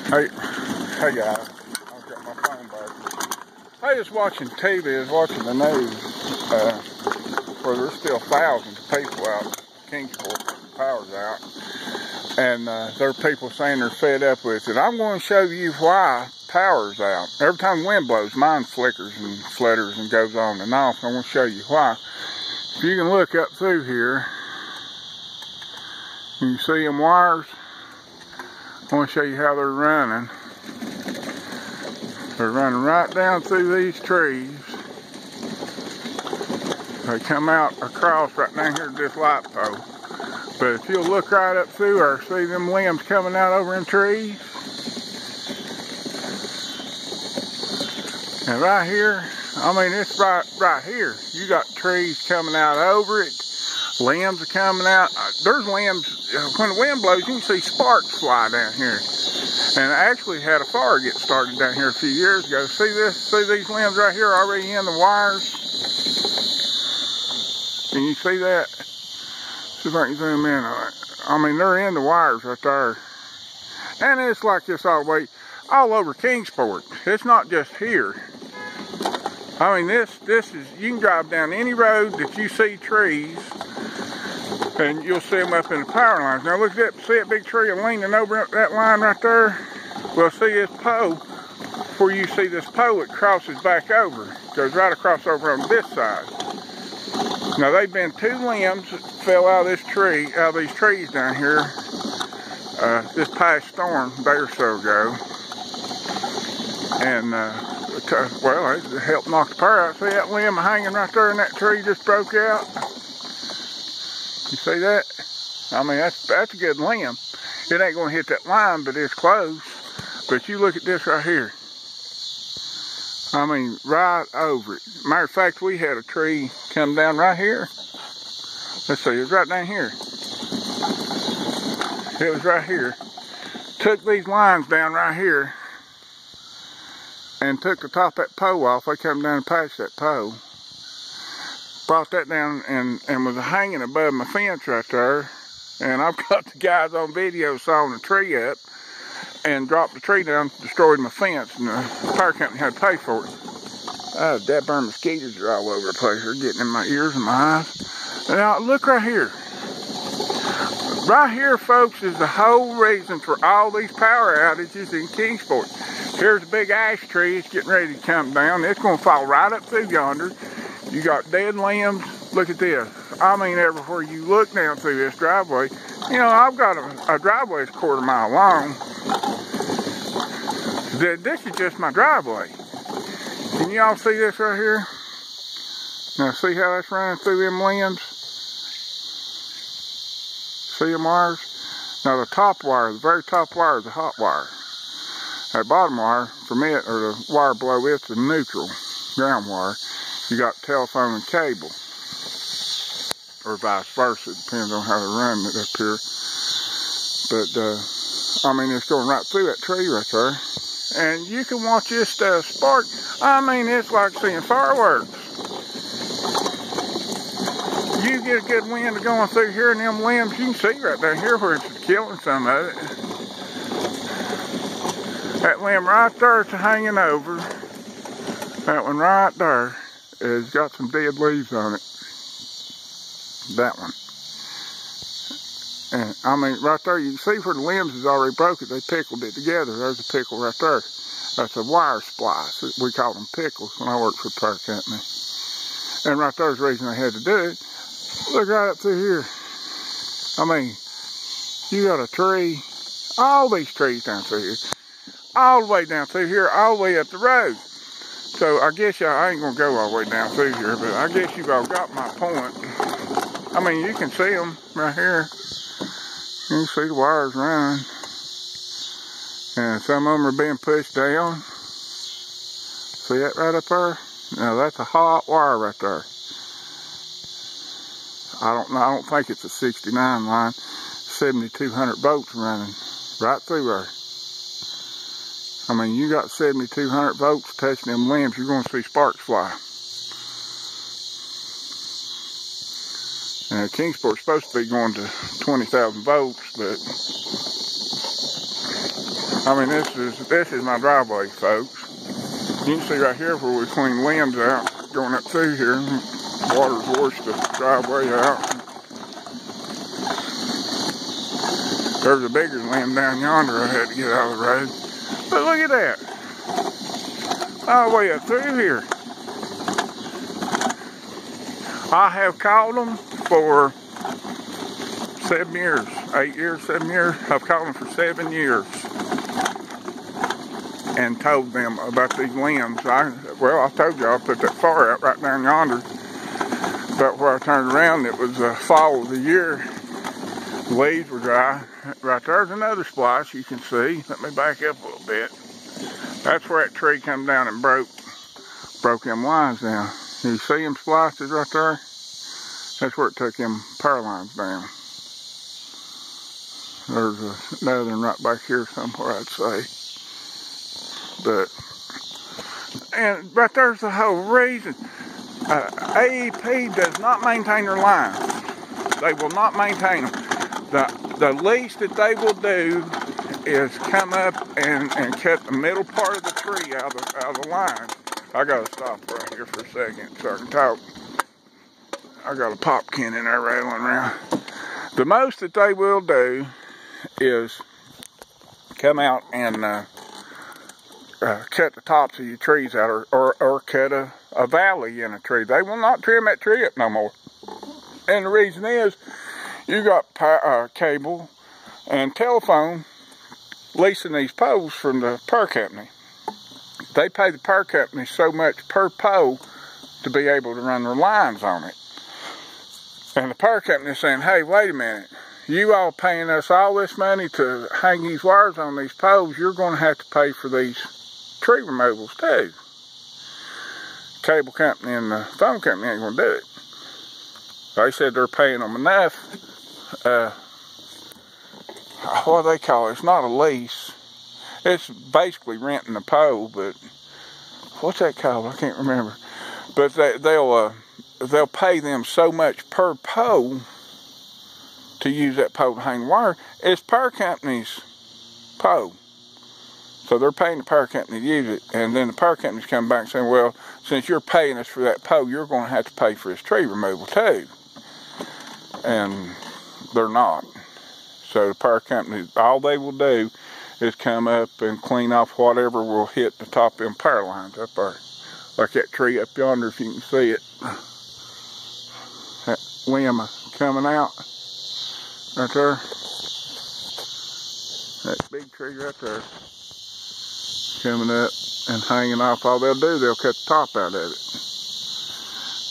Hey guys, I've got my phone back. I was watching TV, I was watching the news, where there's still thousands of people out in Kingsport, the power's out. And there are people saying they're fed up with it. I'm going to show you why power's out. Every time the wind blows, mine flickers and flutters and goes on and off. I'm going to show you why. If you can look up through here, you can see them wires. I want to show you how they're running. They're running right down through these trees. They come out across right down here to this light pole. But if you'll look right up through there, see them limbs coming out over them trees? And right here, I mean, it's right here. You got trees coming out over it. Limbs are coming out. There's limbs, when the wind blows, you can see sparks fly down here. And I actually had a fire get started down here a few years ago. See this? See these limbs right here already in the wires? Can you see that? See if I can zoom in on it. I mean, they're in the wires right there. And it's like this all the way, all over Kingsport. It's not just here. I mean, this is, you can drive down any road that you see trees, and you'll see them up in the power lines. Now look at that, see that big tree leaning over that line right there? Well, see this pole, where you see this pole, it crosses back over. Goes right across over on this side. Now they've been two limbs that fell out of this tree, out of these trees down here, this past storm, a day or so ago. And, well, it helped knock the power out. See that limb hanging right there, and that tree just broke out? You see that? I mean, that's a good limb. It ain't going to hit that line, but it's close. But you look at this right here. I mean, right over it. Matter of fact, we had a tree come down right here. Let's see, it was right down here. It was right here. Took these lines down right here and took the top of that pole off. They come down and patched that pole. Brought that down and was hanging above my fence right there. And I've got the guys on video sawing the tree up and dropped the tree down, destroyed my fence, and the power company had to pay for it. Oh, that darn mosquitoes are all over the place. They're getting in my ears and my eyes. Now, look right here. Right here, folks, is the whole reason for all these power outages in Kingsport. Here's a big ash tree. It's getting ready to come down. It's going to fall right up through yonder. You got dead limbs. Look at this. I mean, everywhere you look down through this driveway. You know, I've got a driveway that's a quarter mile long. This is just my driveway. Can y'all see this right here? Now, see how that's running through them limbs? See them wires? Now, the top wire, the very top wire is the hot wire. That bottom wire, from it, or the wire below it's the neutral ground wire. You got telephone and cable, or vice versa. It depends on how they're running it up here. But, I mean, it's going right through that tree right there. And you can watch this spark. I mean, it's like seeing fireworks. You get a good wind going through here, and them limbs, you can see right down here where it's killing some of it. That limb right there is hanging over. That one right there has got some dead leaves on it. That one. And I mean, right there, you can see where the limbs is already broken. They pickled it together. There's a pickle right there. That's a wire splice. We call them pickles when I worked for the power company. And right there's the reason I had to do it. Look right up through here. I mean, you got a tree, all these trees down through here, all the way down through here, all the way up the road. So I guess y'all, I ain't gonna go all the way down through here, but I guess you've all got my point. I mean, you can see them right here. You can see the wires running. And some of them are being pushed down. See that right up there? Now that's a hot wire right there. I don't think it's a 69 line. 7,200 volts running right through there. I mean, you got 7,200 volts touching them limbs, you're going to see sparks fly. Kingsport's supposed to be going to 20,000 volts, but I mean, this is my driveway, folks. You can see right here where we clean limbs out, going up through here. Water's washed the driveway out. There's a bigger limb down yonder I had to get out of the road. But look at that. All the way up through here. I have caught them for 7 years, 8 years, 7 years. I've caught them for 7 years and told them about these limbs. I told you I put that far out right down yonder. But where I turned around, it was the fall of the year. The leaves were dry. Right there's another splice you can see. Let me back up a little bit. That's where that tree come down and broke them lines down. You see them splices right there? That's where it took them power lines down. There's another one right back here somewhere, I'd say. And right there's the whole reason. AEP does not maintain their lines. They will not maintain them. The least that they will do is come up and cut the middle part of the tree out of the line. I gotta stop right here for a second so I can talk. I got a pop can in there rattling around. The most that they will do is come out and cut the tops of your trees out, or cut a valley in a tree. They will not trim that tree up no more. And the reason is, you got cable and telephone leasing these poles from the power company. They pay the power company so much per pole to be able to run their lines on it. And the power company is saying, hey, wait a minute. You all paying us all this money to hang these wires on these poles, you're going to have to pay for these tree removals too. Cable company and the phone company ain't going to do it. They said they're paying them enough. What do they call it? It's not a lease. It's basically renting a pole, but what's that called? I can't remember. But they'll pay them so much per pole to use that pole to hang wire. It's power company's pole. So they're paying the power company to use it, and then the power company's come back and saying, well, since you're paying us for that pole, you're going to have to pay for this tree removal too. And they're not. So the power company, all they will do is come up and clean off whatever will hit the top of them power lines up there. Like that tree up yonder, if you can see it. That limb coming out right there. That big tree right there coming up and hanging off. All they'll do, they'll cut the top out of it.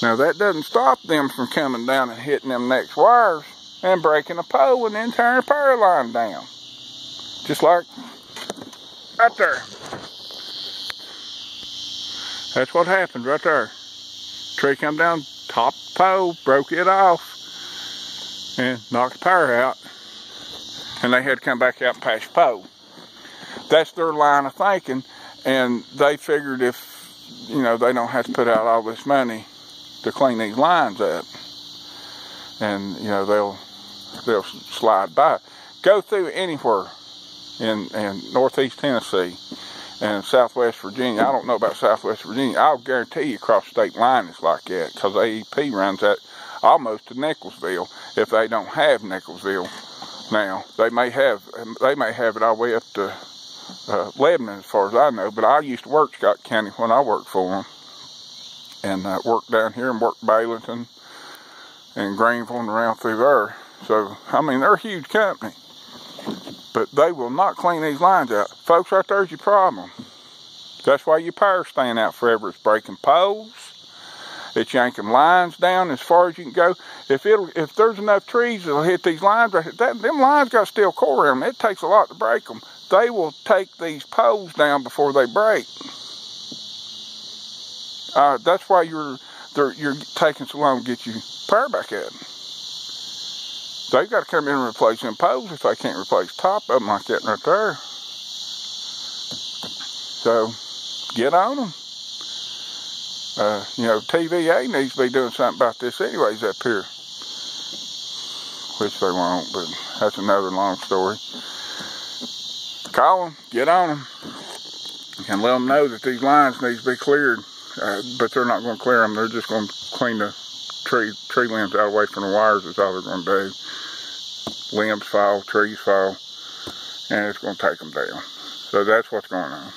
Now that doesn't stop them from coming down and hitting them next wires and breaking a pole and then tearing a power line down. Just like right there. That's what happened right there. Tree come down, top pole, broke it off, and knocked the power out. And they had to come back out and patch the pole. That's their line of thinking, and they figured if, you know, they don't have to put out all this money to clean these lines up, and, you know, they'll slide by. Go through anywhere in northeast Tennessee and southwest Virginia. I don't know about southwest Virginia. I'll guarantee you across the state line it's like that, because AEP runs that almost to Nicholsville. If they don't have Nicholsville now, they may have it all the way up to Lebanon, as far as I know. But I used to work Scott County when I worked for them, and worked down here and worked Baileyton and Greenville and around through there. So I mean, they're a huge company, but they will not clean these lines out. Folks, right there's your problem. That's why your power's staying out forever. It's breaking poles. It's yanking lines down as far as you can go. If there's enough trees that'll hit these lines, them lines got steel core in them. It takes a lot to break them. They will take these poles down before they break. That's why you're taking so long to get your power back up. They've got to come in and replace them poles if they can't replace the top of them like that right there. So, get on them. You know, TVA needs to be doing something about this anyways up here. Which they won't, but that's another long story. call them, get on them, and let them know that these lines need to be cleared. But they're not going to clear them. They're just going to clean the tree limbs out away from the wires. Is all they're going to do. Limbs fall, trees fall, and it's going to take them down. So that's what's going on.